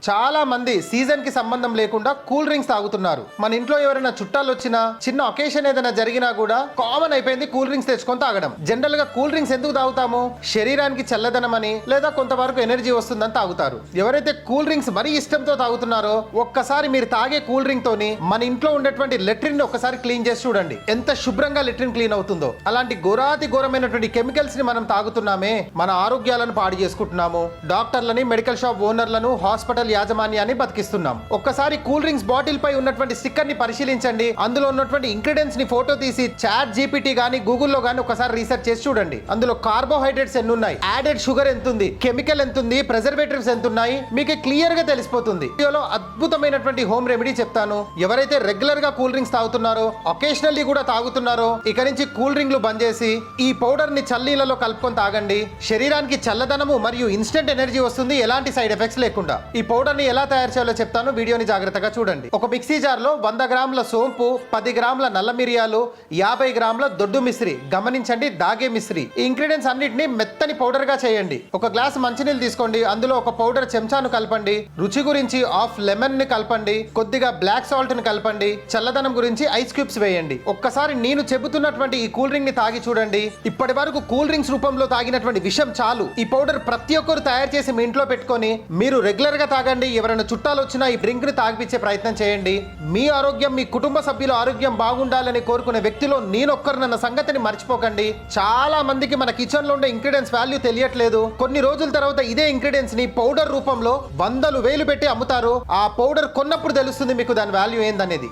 చాలా మంది సీజన్ కి సంబంధం లేకుండా కూల్ డ్రింక్స్ తాగుతున్నారు. మన ఇంట్లో ఎవరైనా చుట్టాలు వచ్చినా, చిన్న ఒకేషన్ ఏదైనా జరిగినా కూడా కామన్ అయిపోయింది కూల్ డ్రింక్స్ తెచ్చుకొని తాగడం. జనరల్ గా కూల్ డ్రింక్స్ ఎందుకు తాగుతాము? శరీరానికి చల్లదనం అని, లేదా కొంతవరకు ఎనర్జీ వస్తుందని తాగుతారు. ఎవరైతే కూల్ డ్రింక్స్ మరీ ఇష్టంతో తాగుతున్నారో ఒక్కసారి మీరు తాగే కూల్ డ్రింక్ తోని మన ఇంట్లో ఉండేటువంటి లెట్రిన్ ఒక్కసారి క్లీన్ చేసి చూడండి, ఎంత శుభ్రంగా లెట్రిన్ క్లీన్ అవుతుందో. అలాంటి ఘోరమైనటువంటి కెమికల్స్ ని మనం తాగుతున్నామే, మన ఆరోగ్యాలను పాడు చేసుకుంటున్నాము. డాక్టర్లని, మెడికల్ షాప్ ఓనర్లను, హాస్పిటల్ యాజమాన్యాన్ని బతికిస్తున్నాం. ఒక్కసారి కూల్ డ్రింక్స్ బాటిల్ పై ఉన్నటువంటి స్టిక్కర్ ని పరిశీలించండి. అందులో ఉన్నటువంటి ఇంగ్రీడియంట్స్ ని ఫోటో తీసి చాట్ జీపీటీ గానీ గూగుల్లో గానీ ఒకసారి రీసెర్చ్ చేసి చూడండి. అందులో కార్బోహైడ్రేట్స్ ఎన్ని ఉన్నాయి, యాడెడ్ షుగర్ ఎంత ఉంది, కెమికల్ ఎంత ఉంది, ప్రిజర్వేటివ్స్ ఎంత ఉన్నాయి, మీకు క్లియర్ గా తెలిసిపోతుంది. వీడియోలో అద్భుతమైనటువంటి హోమ్ రెమెడీ చెప్తాను. ఎవరైతే రెగ్యులర్ గా కూల్ డ్రింక్స్ తాగుతున్నారో, ఒకేషనల్లీ కూడా తాగుతున్నారో, ఇక నుంచి కూల్ డ్రింక్లు బంద్ చేసి ఈ పౌడర్ ని చల్లనీళ్ళలో కలుపుకొని తాగండి. శరీరానికి చల్లదనము మరియు ఇన్స్టెంట్ ఎనర్జీ వస్తుంది, ఎలాంటి సైడ్ ఎఫెక్ట్స్ లేకుండా. ఈ పౌడర్ ని ఎలా తయారు చేయాలో చెప్తాను, వీడియోని జాగ్రత్తగా చూడండి. ఒక మిక్సీ జార్ లో 100 గ్రాముల సోంపు, 10 గ్రాముల నల్ల మిరియాలు, 50 గ్రాముల దొడ్డు మిశ్రి, గమనించండి దాగే మిశ్రి. ఈ ఇంగ్రీడియంట్స్ అన్నిటిని మెత్తని పౌడర్ గా చేయండి. ఒక గ్లాస్ మంచినీళ్ళు తీసుకోండి, అందులో ఒక పౌడర్ చెంచాను కలపండి. రుచి గురించి హాఫ్ లెమన్ ని కలపండి, కొద్దిగా బ్లాక్ సాల్ట్ ని కలపండి, చల్లదనం గురించి ఐస్ క్యూబ్స్ వేయండి. ఒక్కసారి నేను చెబుతున్నటువంటి ఈ కూల్ డ్రింక్ ని తాగి చూడండి. ఇప్పటి వరకు కూల్ డ్రింక్స్ రూపంలో తాగినటువంటి విషయం చాలు. ఈ పౌడర్ ప్రతి ఒక్కరు తయారు చేసి మీ ఇంట్లో పెట్టుకొని మీరు రెగ్యులర్ గా తాగండి. ఎవరైనా చుట్టాలు వచ్చినా ఈ డ్రింక్ ని తాగిపించే ప్రయత్నం చేయండి. మీ ఆరోగ్యం, మీ కుటుంబ సభ్యుల ఆరోగ్యం బాగుండాలని కోరుకునే వ్యక్తిలో నేనొక్కరినన్న సంగతిని మర్చిపోకండి. చాలా మందికి మన కిచెన్ లో ఉండే ఇంగ్రీడియంట్స్ వాల్యూ తెలియట్లేదు. కొన్ని రోజుల తర్వాత ఇదే ఇంగ్రీడియంట్స్ ని పౌడర్ రూపంలో 100,000 పెట్టి అమ్ముతారు. ఆ పౌడర్ కొన్నప్పుడు తెలుస్తుంది మీకు దాని వాల్యూ ఏందనేది.